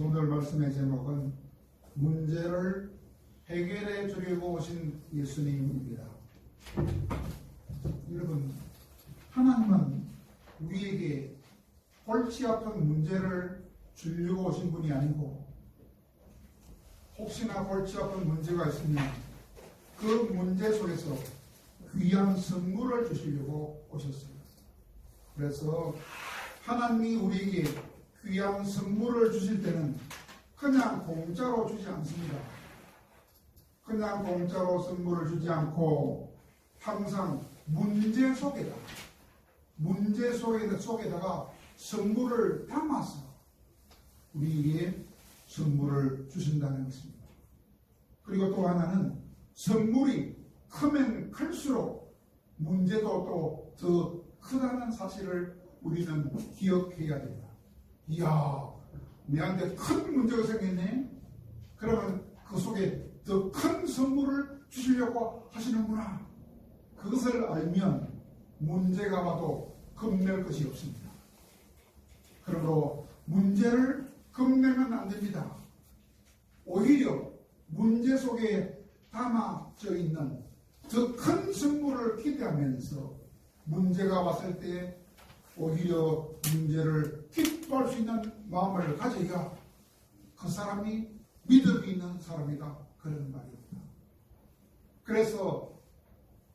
그래서 오늘 말씀의 제목은 문제를 해결해 주려고 오신 예수님입니다. 여러분, 하나님은 우리에게 골치 아픈 문제를 주려고 오신 분이 아니고, 혹시나 골치 아픈 문제가 있으면 그 문제 속에서 귀한 선물을 주시려고 오셨어요. 그래서 하나님이 우리에게 귀한 선물을 주실 때는 그냥 공짜로 주지 않습니다. 그냥 공짜로 선물을 주지 않고 항상 문제 속에다가 선물을 담아서 우리에게 선물을 주신다는 것입니다. 그리고 또 하나는 선물이 크면 클수록 문제도 또 더 크다는 사실을 우리는 기억해야 됩니다. 이야, 내한테 큰 문제가 생겼네? 그러면 그 속에 더 큰 선물을 주시려고 하시는구나. 그것을 알면 문제가 와도 겁낼 것이 없습니다. 그러므로 문제를 겁내면 안 됩니다. 오히려 문제 속에 담아져 있는 더 큰 선물을 기대하면서 문제가 왔을 때 오히려 문제를 기뻐할 수 있는 마음을 가져야 그 사람이 믿음이 있는 사람이다, 그런 말입니다. 그래서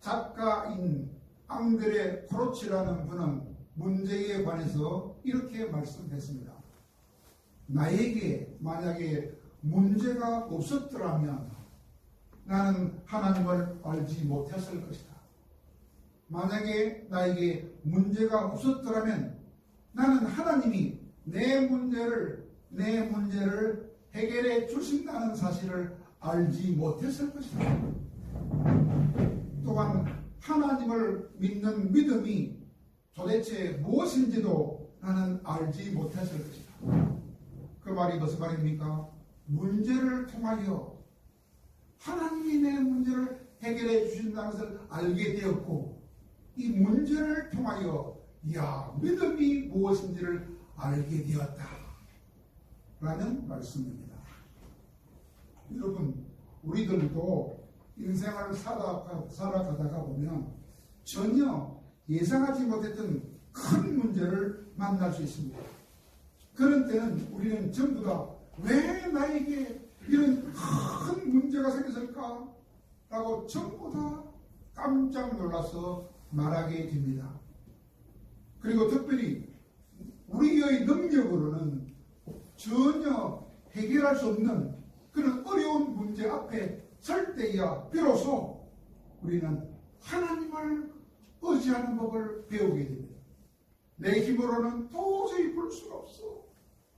작가인 앙드레 코르치라는 분은 문제에 관해서 이렇게 말씀했습니다. 나에게 만약에 문제가 없었더라면 나는 하나님을 알지 못했을 것이다. 만약에 나에게 문제가 없었더라면 나는 하나님이 내 문제를 해결해 주신다는 사실을 알지 못했을 것이다. 또한 하나님을 믿는 믿음이 도대체 무엇인지도 나는 알지 못했을 것이다. 그 말이 무슨 말입니까? 문제를 통하여 하나님이 내 문제를 해결해 주신다는 것을 알게 되었고, 이 문제를 통하여 믿음이 무엇인지를 알게 되었다 라는 말씀입니다. 여러분, 우리들도 인생을 살아가다가 보면 전혀 예상하지 못했던 큰 문제를 만날 수 있습니다. 그런 때는 우리는 전부 다 왜 나에게 이런 큰 문제가 생겼을까? 라고 전부 다 깜짝 놀라서 말하게 됩니다. 그리고 특별히 우리의 능력으로는 전혀 해결할 수 없는 그런 어려운 문제 앞에 설 때야 비로소 우리는 하나님을 의지하는 법을 배우게 됩니다. 내 힘으로는 도저히 풀 수가 없어.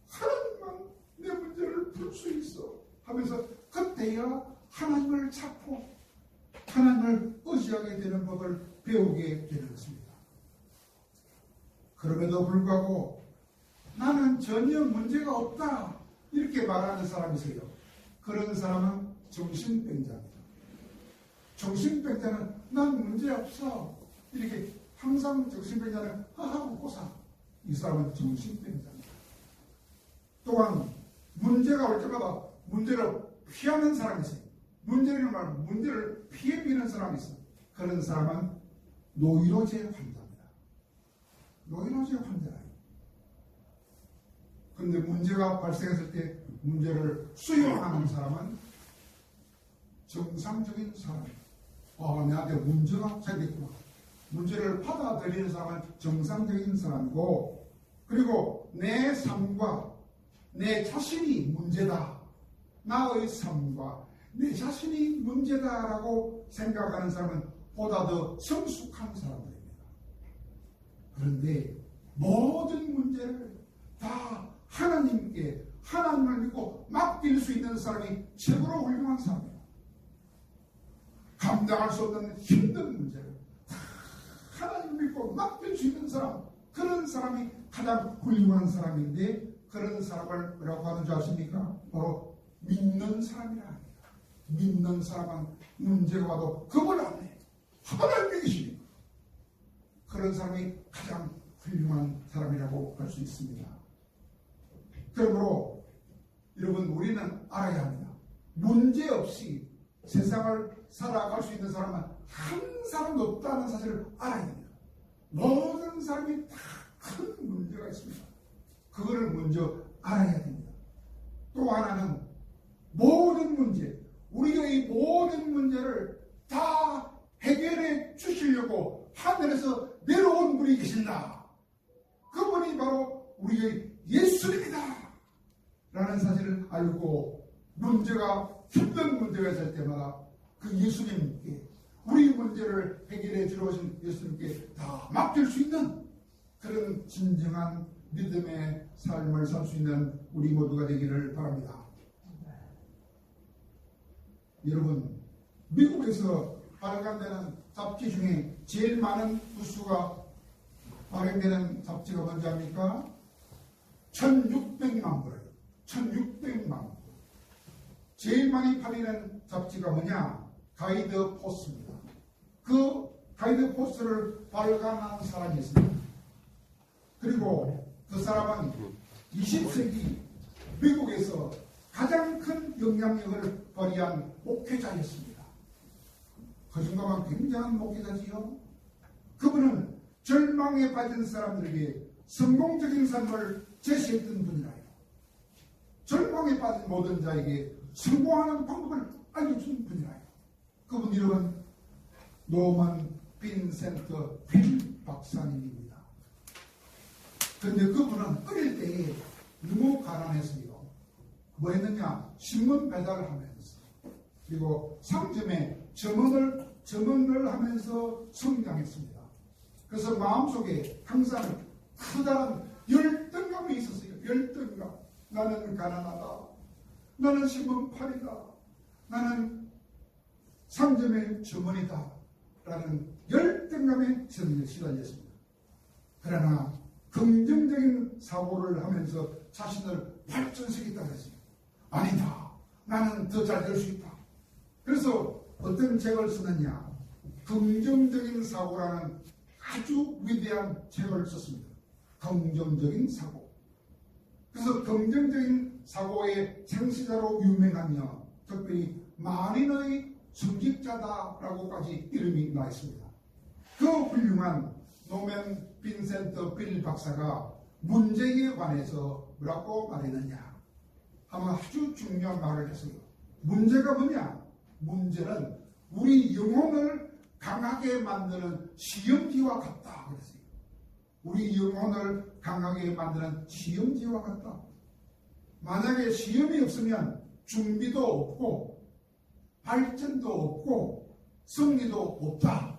하나님만 내 문제를 풀 수 있어 하면서 그때야 하나님을 찾고 하나님을 의지하게 되는 법을 배우게 되는 것입니다. 그럼에도 불구하고 나는 전혀 문제가 없다 이렇게 말하는 사람이 있어요. 그런 사람은 정신병자입니다. 정신병자는 난 문제 없어 이렇게 항상 정신병자는 하하고 꼬사. 이 사람은 정신병자입니다. 또한 문제가 올 때마다 문제를 피하는 사람이 있어요. 문제를 피해 비는 사람이 있어요. 그런 사람은 노이로제 환자입니다. 노이로제 환자예요. 그런데 문제가 발생했을 때 문제를 수용하는 사람은 정상적인 사람이에요. 내한테 문제가 생겼구나. 문제를 받아들이는 사람은 정상적인 사람이고, 그리고 내 삶과 내 자신이 문제다. 나의 삶과 내 자신이 문제다라고 생각하는 사람은 보다 더 성숙한 사람들입니다. 그런데 모든 문제를 다 하나님을 믿고 맡길 수 있는 사람이 최고로 훌륭한 사람이에요. 감당할 수 없는 힘든 문제를 하나님을 믿고 맡길 수 있는 사람, 그런 사람이 가장 훌륭한 사람인데, 그런 사람을 뭐라고 하는 줄 아십니까? 바로 믿는 사람이라 합니다. 믿는 사람은 문제가 와도 겁을 안 해. 하나님 계시니까. 그런 사람이 가장 훌륭한 사람이라고 할 수 있습니다. 그러므로 우리는 알아야 합니다. 문제 없이 세상을 살아갈 수 있는 사람은 한 사람도 없다는 사실을 알아야 됩니다. 모든 사람이 다 큰 문제가 있습니다. 그거를 먼저 알아야 됩니다. 또 하나는 모든 문제, 우리의 모든 문제를 다 해결해 주시려고 하늘에서 내려온 분이 계신다. 그분이 바로 우리의 예수님이다 라는 사실을 알고 힘든 문제가 있을 때마다 그 예수님께, 우리 문제를 해결해 주러 오신 예수님께 다 맡길 수 있는 그런 진정한 믿음의 삶을 살 수 있는 우리 모두가 되기를 바랍니다. 여러분, 미국에서 발간되는 잡지 중에 제일 많은 부수가 발행되는 잡지가 뭔지 압니까? 1600만 부예요. 1600만 부. 제일 많이 팔리는 잡지가 뭐냐? 가이드 포스입니다. 그 가이드 포스를 발간한 사람이 있습니다. 그리고 그 사람은 20세기 미국에서 가장 큰 영향력을 발휘한 목회자였습니다. 그 정도면 굉장한 목회자지요. 그분은 절망에 빠진 사람들에게 성공적인 삶을 제시했던 분이라요. 절망에 빠진 모든 자에게 성공하는 방법을 알려준 분이라요. 그분 이름은 노먼 빈센트 필 박사님입니다. 그런데 그분은 어릴 때에 너무 가난했어요. 뭐 했느냐? 신문 배달을 하면서, 그리고 상점에 점원을 하면서 성장했습니다. 그래서 마음속에 항상 크다란 열등감이 있었어요. 열등감. 나는 가난하다. 나는 신문팔이다. 나는 상점의 점원이다. 라는 열등감에 시달렸습니다. 그러나 긍정적인 사고를 하면서 자신을 발전시키겠다고 했어요. 아니다. 나는 더 잘 될 수 있다. 그래서 어떤 책을 쓰느냐? 긍정적인 사고라는 아주 위대한 책을 썼습니다. 긍정적인 사고. 그래서 긍정적인 사고의 창시자로 유명하며 특별히 만인의 성직자다라고까지 이름이 나 있습니다. 그 훌륭한 노먼 빈센트 필 박사가 문제에 관해서 뭐라고 말했느냐 하면 아주 중요한 말을 했어요. 문제가 뭐냐? 문제는 우리 영혼을 강하게 만드는 시험지와 같다 그랬어요. 우리 영혼을 강하게 만드는 시험지와 같다. 만약에 시험이 없으면 준비도 없고 발전도 없고 승리도 없다.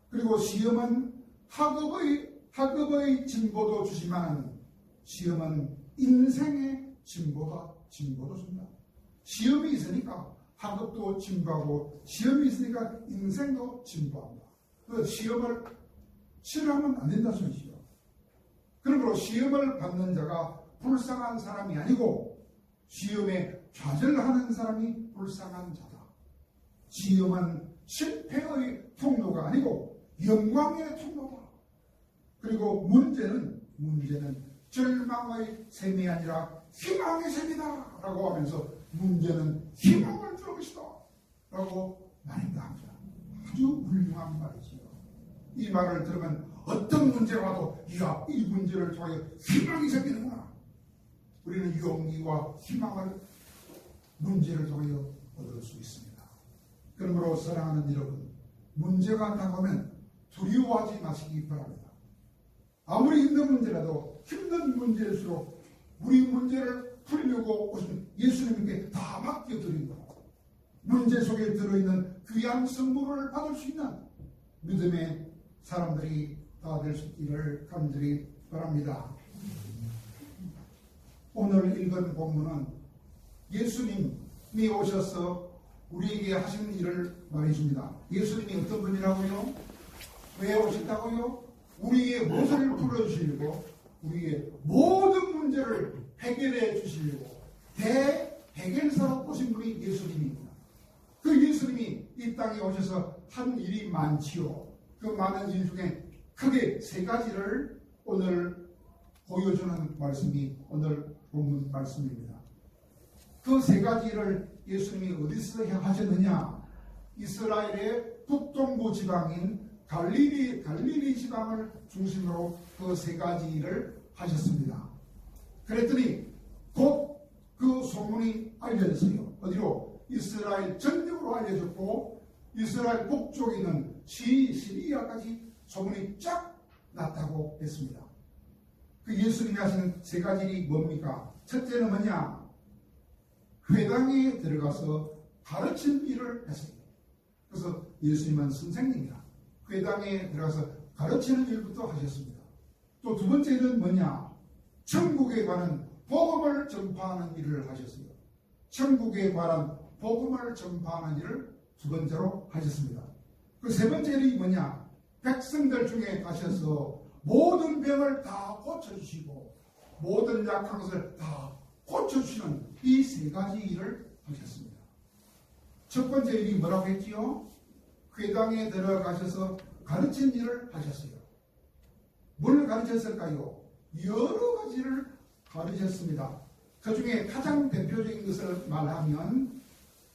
그리고 시험은 학업의 진보도 주지만 시험은 인생의 진보도 준다. 시험이 있으니까 학업도 진보하고 시험이 있으니까 인생도 진보한다. 그 시험을 싫어하면 안 된다 소리죠. 그러므로 시험을 받는 자가 불쌍한 사람이 아니고 시험에 좌절하는 사람이 불쌍한 자다. 시험은 실패의 통로가 아니고 영광의 통로다. 그리고 문제는 절망의 셈이 아니라 희망의 셈이다 라고 하면서 문제는 희망을 주는 것이다 라고 말합니다. 아주 훌륭한 말이지요. 이 말을 들으면 어떤 문제가 와도 이야, 이 문제를 통해 희망이 생기는구나. 우리는 용기와 희망을 문제를 통해 얻을 수 있습니다. 그러므로 사랑하는 여러분, 문제가 다가오면 두려워하지 마시기 바랍니다. 아무리 힘든 문제라도 힘든 문제일수록 우리 문제를 풀려고 오신 예수님께 다 맡겨드린다. 문제 속에 들어있는 귀한 선물을 받을 수 있는 믿음의 사람들이 다 될 수 있기를 간절히 바랍니다. 오늘 읽은 본문은 예수님이 오셔서 우리에게 하신 일을 말해줍니다. 예수님이 어떤 분이라고요? 왜 오셨다고요? 우리의 무엇을 풀어주시려고, 우리의 모든 문제를 해결해 주시려고 대해결사로 오신 분이 예수님입니다. 그 예수님이 이 땅에 오셔서 한 일이 많지요. 그 많은 일 중에 크게 세 가지를 오늘 보여주는 말씀이 오늘 본문 말씀입니다. 그 세 가지를 예수님이 어디서 하셨느냐? 이스라엘의 북동부 지방인 갈릴리 지방을 중심으로 그 세 가지 일을 하셨습니다. 그랬더니 곧 그 소문이 알려졌어요. 어디로? 이스라엘 전역으로 알려졌고 이스라엘 북쪽에 있는 시리아까지 소문이 쫙 났다고 했습니다. 그 예수님이 하시는 세 가지 일이 뭡니까? 첫째는 뭐냐? 회당에 들어가서 가르친 일을 했어요. 그래서 예수님은 선생님이다. 회당에 들어가서 가르치는 일부터 하셨습니다. 또 두 번째는 뭐냐? 천국에 관한 복음을 전파하는 일을 하셨어요. 천국에 관한 복음을 전파하는 일을 두 번째로 하셨습니다. 그 세 번째 일이 뭐냐? 백성들 중에 가셔서 모든 병을 다 고쳐주시고 모든 약한 것을 다 고쳐주시는 이 세 가지 일을 하셨습니다. 첫 번째 일이 뭐라고 했지요? 회당에 들어가셔서 가르친 일을 하셨어요. 뭘 가르쳤을까요? 여러 가지를 가르쳤습니다. 그 중에 가장 대표적인 것을 말하면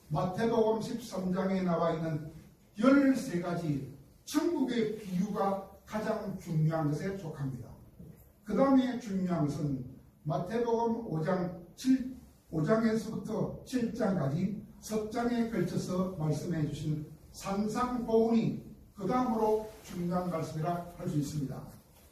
마태복음 13장에 나와 있는 13가지 천국의 비유가 가장 중요한 것에 속합니다. 그 다음에 중요한 것은 마태복음 5장에서부터 7장까지 석 장에 걸쳐서 말씀해 주신 산상보훈이 그 다음으로 중요한 말씀이라 할 수 있습니다.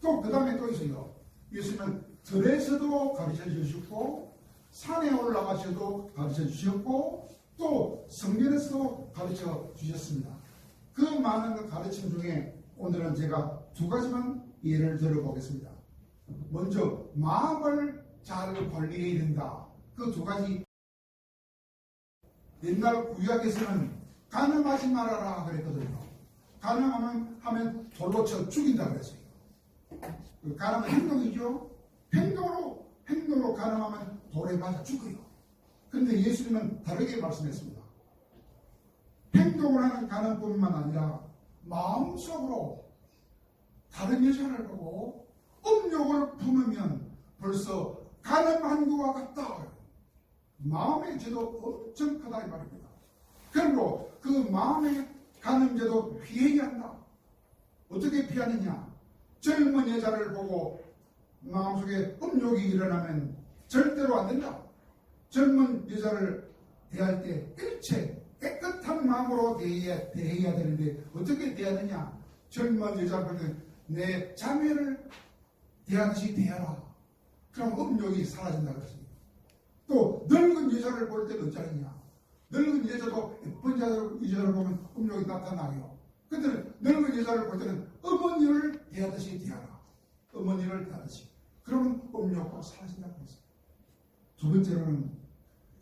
또 그 다음에 또 있어요. 예수님은 들에서도 가르쳐 주셨고 산에 올라가셔도 가르쳐 주셨고 또 성전에서도 가르쳐 주셨습니다. 그 많은 가르침 중에 오늘은 제가 두 가지만 예를 들어보겠습니다. 먼저 마음을 잘 관리해야 된다. 그 두 가지. 옛날 구약에서는 간음하지 말아라 그랬거든요. 간음하면 돌로 쳐 죽인다 그랬어요. 간음은 행동이죠. 행동으로 간음하면 돌에 맞아 죽어요. 그런데 예수님은 다르게 말씀했습니다. 행동을 하는 간음뿐만 아니라 마음속으로 다른 여자를 보고 음욕을 품으면 벌써 간음한 것과 같다. 마음의 죄도 엄청 크다 이 말입니다. 그리고 그 마음의 간음죄도 피해야 한다. 어떻게 피하느냐? 젊은 여자를 보고 마음속에 음욕이 일어나면 절대로 안 된다. 젊은 여자를 대할 때 일체 깨끗한 마음으로 대해야 되는데 어떻게 대하느냐? 젊은 여자를 볼 때 내 자매를 대하듯이 대하라. 그럼 음욕이 사라진다 그랬습니다. 또 늙은 여자를 볼 때는 어쩌느냐? 늙은 여자도 예쁜 여자를 보면 음욕이 나타나요. 근데 늙은 여자를 볼 때는 어머니를 대하듯이 대하라. 어머니를 대하듯이. 그러면 음욕도 사라진다고 했어요. 두 번째로는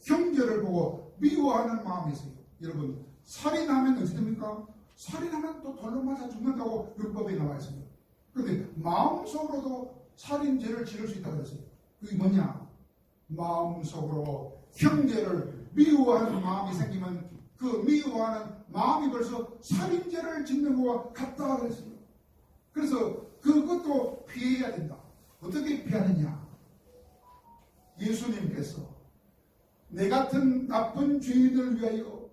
형제를 보고 미워하는 마음이 있어요. 여러분, 살인하면 어찌 됩니까? 살인하면 또 돌로 맞아 죽는다고 율법에 나와 있어요. 그런데 마음속으로도 살인죄를 지을 수 있다고 했어요. 그게 뭐냐? 마음속으로 형제를 미워하는 마음이 생기면 그 미워하는 마음이 벌써 살인죄를 짓는 것과 같다 그랬어요. 그래서 그것도 피해야 된다. 어떻게 피하느냐? 예수님께서 내 같은 나쁜 죄인을 위하여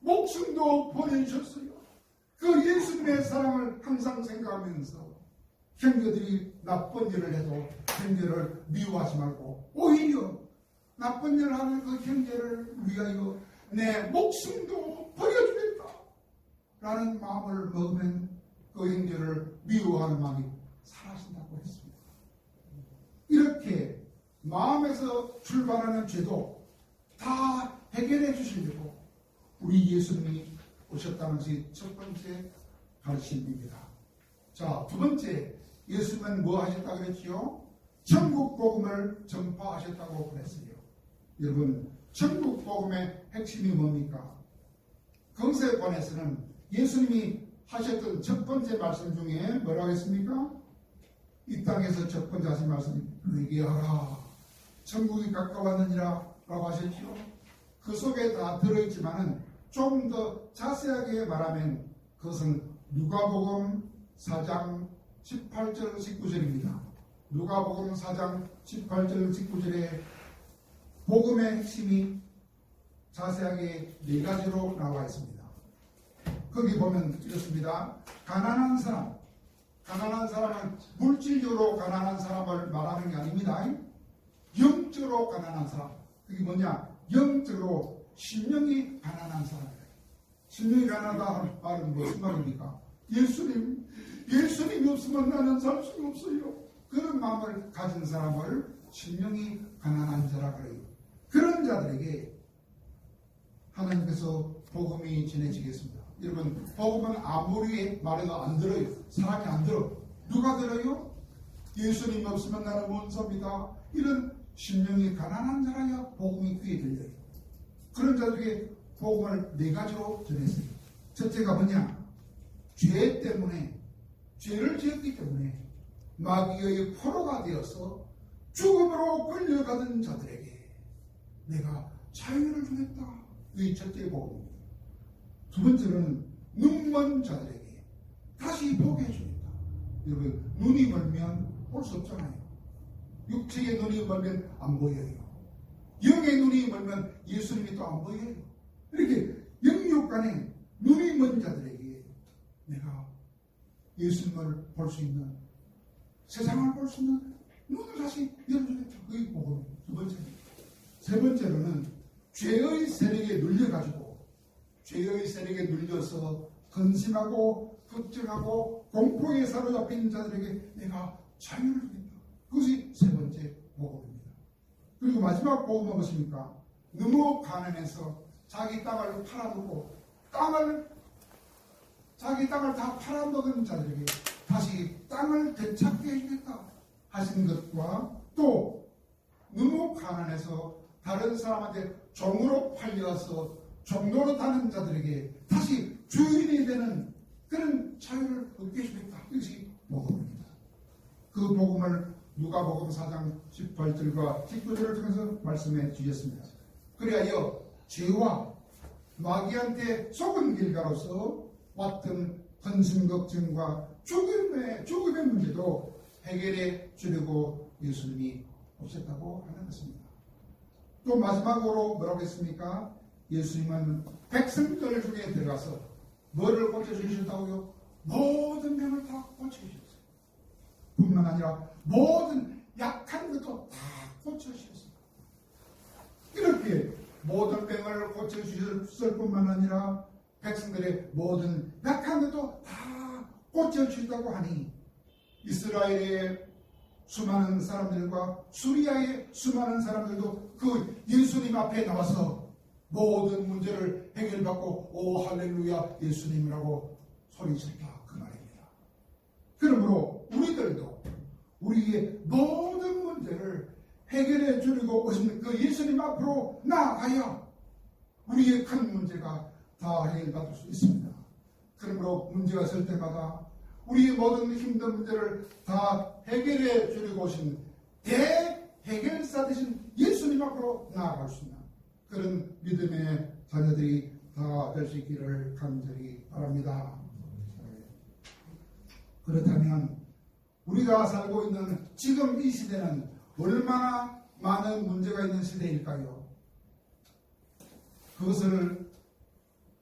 목숨도 보내주셨어요. 그 예수님의 사랑을 항상 생각하면서 형제들이 나쁜 일을 해도 형제를 미워하지 말고 오히려 나쁜 일을 하는 그 형제를 위하여 내 목숨도 버려주겠다 라는 마음을 먹으면 그 형제를 미워하는 마음이 사라진다고 했습니다. 이렇게 마음에서 출발하는 죄도 다 해결해 주시려고 우리 예수님이 오셨다는 것이 첫 번째 가르침입니다. 자, 두 번째, 예수님은 뭐 하셨다고 그랬지요? 천국 복음을 전파하셨다고 그랬어요. 여러분, 천국 복음의 핵심이 뭡니까? 건세권에서는 예수님이 하셨던 첫 번째 말씀 중에 뭐라고 했습니까? 이 땅에서 첫 번째 하신 말씀이 회개하라. 천국이 가까웠느니라 라고 하셨죠. 그 속에 다 들어있지만은 좀 더 자세하게 말하면 그것은 누가복음 4장 18절 19절입니다. 누가복음 4장 18절 19절에 복음의 핵심이 자세하게 네 가지로 나와 있습니다. 거기 보면 이렇습니다. 가난한 사람. 가난한 사람은 물질적으로 가난한 사람을 말하는 게 아닙니다. 영적으로 가난한 사람. 그게 뭐냐? 영적으로 심령이 가난한 사람이에요. 심령이 가난하다 하는 말은 무슨 말입니까? 예수님이 없으면 나는 살 수가 없어요. 그런 마음을 가진 사람을 심령이 가난한 자라 그래요. 그런 자들에게 하나님께서 복음이 전해지겠습니다. 여러분, 복음은 아무리 말해도 안 들어요. 사람이 안 들어. 누가 들어요? 예수님 없으면 나는 못 삽니다. 이런 심령이 가난한 자라야 복음이 귀에 들려요. 그런 자들에게 복음을 네 가지로 전했어요. 첫째가 뭐냐? 죄 때문에, 죄를 지었기 때문에 마귀의 포로가 되어서 죽음으로 끌려가던 자들에게 내가 자유를 주겠다. 이 첫째 복음입니다. 두 번째는 눈먼 자들에게 다시 보게 해주겠다. 여러분, 눈이 멀면 볼 수 없잖아요. 육체의 눈이 멀면 안 보여요. 영의 눈이 멀면 예수님이 또 안 보여요. 이렇게 영육 간에 눈이 먼 자들에게 내가 예수님을 볼 수 있는, 세상을 볼 수 있는 눈을 다시 열어주겠다. 그게 복음이에요. 두 번째입니다. 세 번째로는 죄의 세력에 눌려가지고, 죄의 세력에 눌려서 근심하고 걱정하고 공포에 사로잡힌 자들에게 내가 자유를 주겠다. 그것이 세 번째 복음입니다. 그리고 마지막 복음은 무엇입니까? 너무 가난해서 자기 땅을 팔아먹고 자기 땅을 다 팔아먹은 자들에게 다시 땅을 되찾게 해주겠다 하시는 것과, 또 너무 가난해서 다른 사람한테 종으로 팔려서 종로로 타는 자들에게 다시 주인이 되는 그런 자유를 얻게 해주겠다. 이것이 복음입니다. 그 복음을 누가복음 4장 18절과 19절을 통해서 말씀해 주셨습니다. 그리하여 죄와 마귀한테 속은 길가로서 왔던 헌신 걱정과 죽음의 문제도 해결해 주려고 예수님이 오셨다고 하는 것입니다. 또 마지막으로 뭐라고 했습니까? 예수님은 백성들 중에 들어가서 뭐를 고쳐주셨다고요? 모든 병을 다 고쳐주셨어요. 뿐만 아니라 모든 약한 것도 다 고쳐주셨어요. 이렇게 모든 병을 고쳐주셨을 뿐만 아니라 백성들의 모든 약한 것도 다 고쳐주셨다고 하니, 이스라엘의 수많은 사람들과 수리아의 수많은 사람들도 그 예수님 앞에 나와서 모든 문제를 해결받고 오 할렐루야 예수님이라고 소리쳤다, 그 말입니다. 그러므로 우리들도 우리의 모든 문제를 해결해 주려고 오신 그 예수님 앞으로 나아가야 우리의 큰 문제가 다 해결받을 수 있습니다. 그러므로 문제가 있을 때마다 우리의 모든 힘든 문제를 다 해결해 주려고 오신 대해결사 되신 예수님 앞으로 나아갈 수 있는 그런 믿음의 자녀들이 다 될 수 있기를 간절히 바랍니다. 그렇다면 우리가 살고 있는 지금 이 시대는 얼마나 많은 문제가 있는 시대일까요? 그것을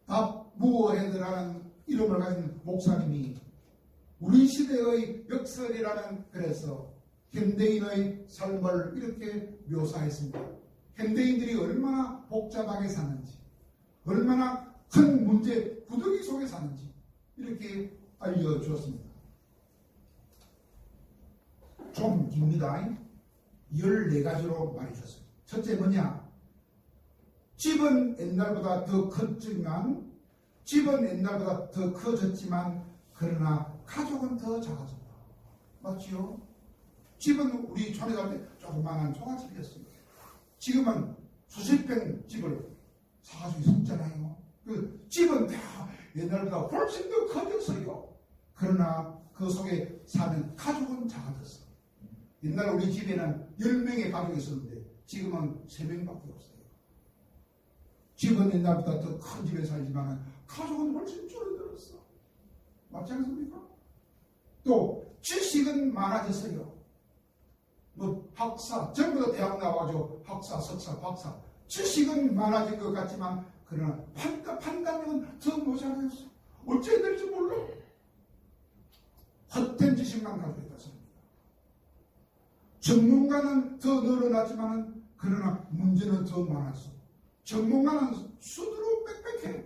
답무어헤드라는 이름을 가진 목사님이 우리 시대의 역설이라는 글에서 현대인의 삶을 이렇게 묘사했습니다. 현대인들이 얼마나 복잡하게 사는지, 얼마나 큰 문제 구덩이 속에 사는지 이렇게 알려주었습니다. 좀 깁니다. 14가지로 말해주셨어요. 첫째 뭐냐? 집은 옛날보다 더 컸지만, 그러나 가족은 더 작아졌다. 맞지요? 집은 우리 촌에 살 때 조그만한 초가집이었습니다. 지금은 수십 평 집을 사가지고 있었잖아요. 그 집은 다 옛날보다 훨씬 더 커졌어요. 그러나 그 속에 사는 가족은 작아졌어. 옛날 우리 집에는 10명의 가족이 있었는데 지금은 3명밖에 없어요. 집은 옛날보다 더 큰 집에 살지만 가족은 훨씬 줄어들었어. 맞지 않습니까? 또 지식은 많아졌어요. 뭐 학사, 전부 다 대학 나와가지고 학사, 석사, 박사, 지식은 많아진 것 같지만 그러나 판단력은 더 모자라였어. 어찌해야 될지 몰라. 헛된 지식만 가지고 있었습니다. 전문가는 더 늘어났지만 그러나 문제는 더 많았어. 전문가는 수두로 빽빽해.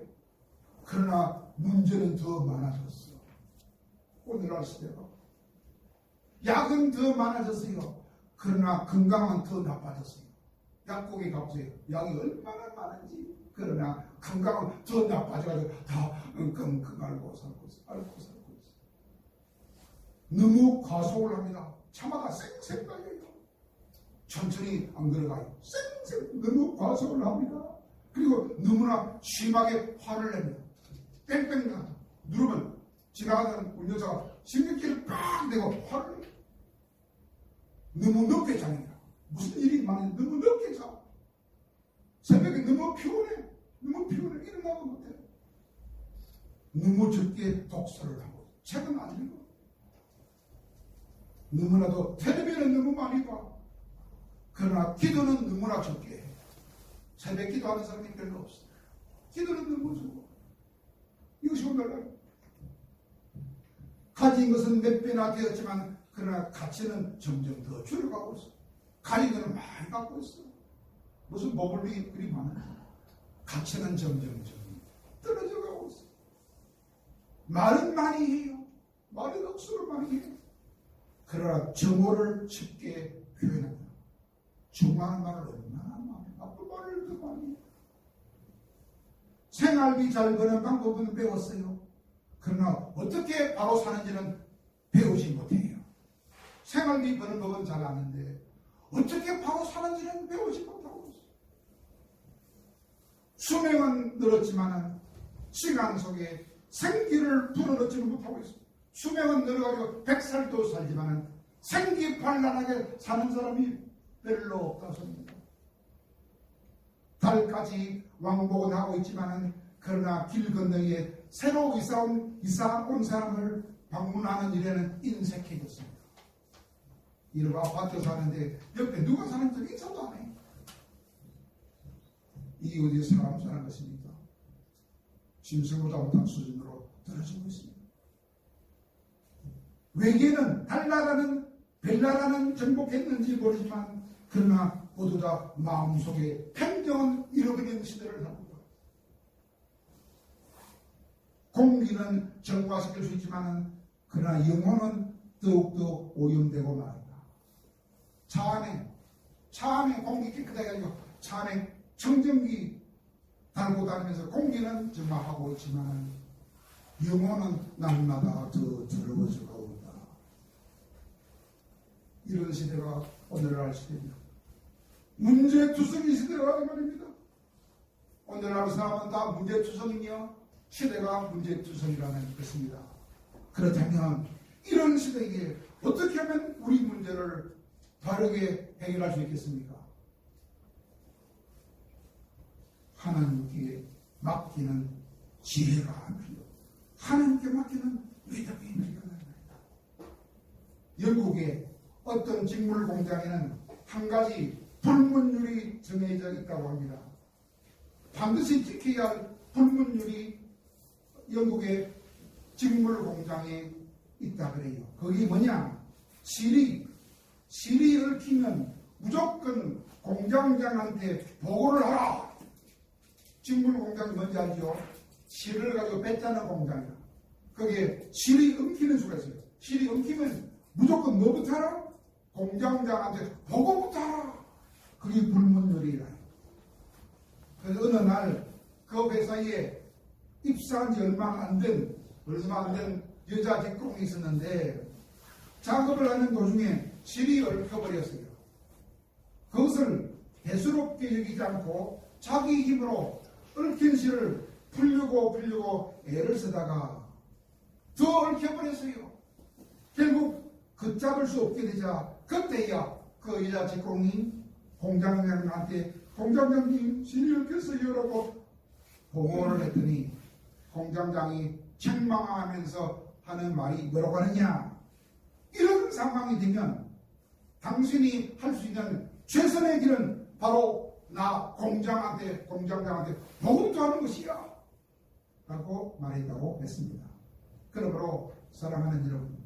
그러나 문제는 더 많아졌어. 오늘날 시대가 약은 더 많아졌어요. 그러나 건강은 더 나빠졌어요. 약국에 가보세요. 약이 얼마나 많은지. 그러나 건강은 더 나빠져가지고 다 끙끙 앓고 살고 있어. 너무 과속을 합니다. 차마다 쌩쌩 달려요. 천천히 안 걸어가요. 쌩쌩 너무 과속을 합니다. 그리고 너무나 심하게 화를 냅니다. 뺑뺑 나 누르면 지나가는 운전자가 신경질을 빡 내고 화를 내요. 너무 늦게 자니까 무슨 일이 많이 너무 늦게 자. 새벽에 너무 피곤해. 일어나고 못해. 너무 적게 독서를 하고 책은 안 읽어. 너무나도 텔레비전은 너무 많이 봐. 그러나 기도는 너무나 적게 해. 새벽 기도하는 사람이 별로 없어. 기도는 너무 적어. 이것이 오늘날 가진 것은 몇 배나 되었지만 그러나 가치는 점점 더 줄어가고 있어. 가진 것은 많이 갖고 있어. 무슨 먹을 그리 많아. 가치는 점점 떨어져 가고 있어. 말은 많이 해요. 말은 억수로 많이 해요. 그러나 정오를 쉽게 표현합니다. 중요한 말을 얼마나 많이 해요. 나쁜 말을 더 많이 해요. 생활비 잘 버는 방법은 배웠어요. 그러나 어떻게 바로 사는지는 배우지 못해요. 생활비 버는 법은 잘 아는데 어떻게 바로 사는지는 배우지 못하고 있어요. 수명은 늘었지만 시간 속에 생기를 불어넣지는 못하고 있어요. 수명은 늘어가지고 100살도 살지만 생기발랄하게 사는 사람이 별로 없다sob니다. 달까지 왕복은 하고 있지만 그러나 길 건너에 새로 이사 온 사람을 방문하는 일에는 인색해졌습니다. 이런 아파트 사는데 옆에 누가 사는지 인사도 안 해. 이게 어디 사람 사는 것입니까? 짐승보다 못한 수준으로 떨어지고 있습니다. 외계는 달나라는 별나라는 정복했는지 모르지만 그러나 모두 다 마음속에 편견은 잃어버리는 시대를 합니다. 공기는 정화시킬 수 있지만 그러나 영혼은 더욱더 오염되고 말합니다. 차 안에 공기 깨끗하게 하고 차 안에 청정기 달고 다니면서 공기는 정화하고 있지만 영혼은 날마다 더 더러워져 가고 있다. 이런 시대가 오늘날 시대입니다. 문제투성이 시대라는 말입니다. 오늘날 사람은 다 문제투성이며 시대가 문제투성이라는 것입니다. 그렇다면 이런 시대에 어떻게 하면 우리 문제를 바르게 해결할 수 있겠습니까? 하나님께 맡기는 지혜가 필요. 하나님께 맡기는 믿음이 필요합니다. 영국의 어떤 직물 공장에는 한 가지 불문율이 정해져 있다고 합니다. 반드시 지켜야 할 불문율이 영국의 직물 공장에 있다 그래요. 그게 뭐냐? 실이 얽히면 무조건 공장장한테 보고를 하라. 직물 공장이 뭔지 알죠? 실을 가지고 뱉자는 공장이다. 거기에 실이 엉키는 수가 있어요. 실이 엉키면 무조건 뭐부터 하라? 공장장한테 보고부터 하라. 그게 불문율이라. 그래서 어느 날 그 회사에 입사한 지 얼마 안 된 여자 직공이 있었는데 작업을 하는 도중에 실이 얽혀버렸어요. 그것을 대수롭게 여기지 않고 자기 힘으로 얽힌 실을 풀려고 애를 쓰다가 더 얽혀버렸어요. 결국 걷잡을 수 없게 되자 그때야 그 여자 직공이 공장장한테 공장장님 실이 얽혔어요라고 보고를 했더니 공장장이 책망하면서 하는 말이 뭐라고 하느냐? 이런 상황이 되면 당신이 할 수 있는 최선의 길은 바로 나 공장장한테 보험도 하는 것이야 라고 말했다고 했습니다. 그러므로 사랑하는 여러분,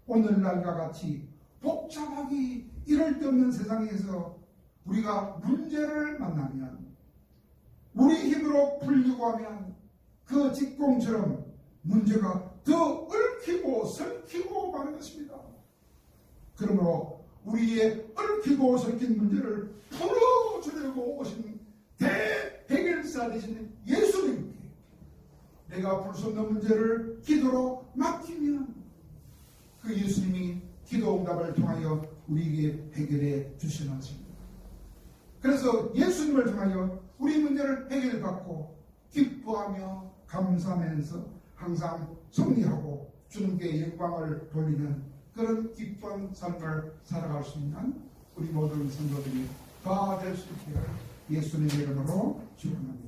오늘날과 같이 복잡하기 이럴 데 없는 세상에서 우리가 문제를 만나면, 우리 힘으로 풀려고 하면 그 직공처럼 문제가 더 얽히고 설키고 가는 것입니다. 그러므로 우리의 얽히고 설킨 문제를 풀어주려고 오신 대해결사 되시는 예수님께 내가 풀 수 없는 문제를 기도로 맡기면 그 예수님이 기도 응답을 통하여 우리에게 해결해 주시는 것입니다. 그래서 예수님을 통하여 우리 문제를 해결받고 기뻐하며 감사하면서 항상 승리하고 주님께 영광을 돌리는 그런 기쁜 삶을 살아갈 수 있는 우리 모든 성도들이 다 될 수 있기를 예수님의 이름으로 축원합니다.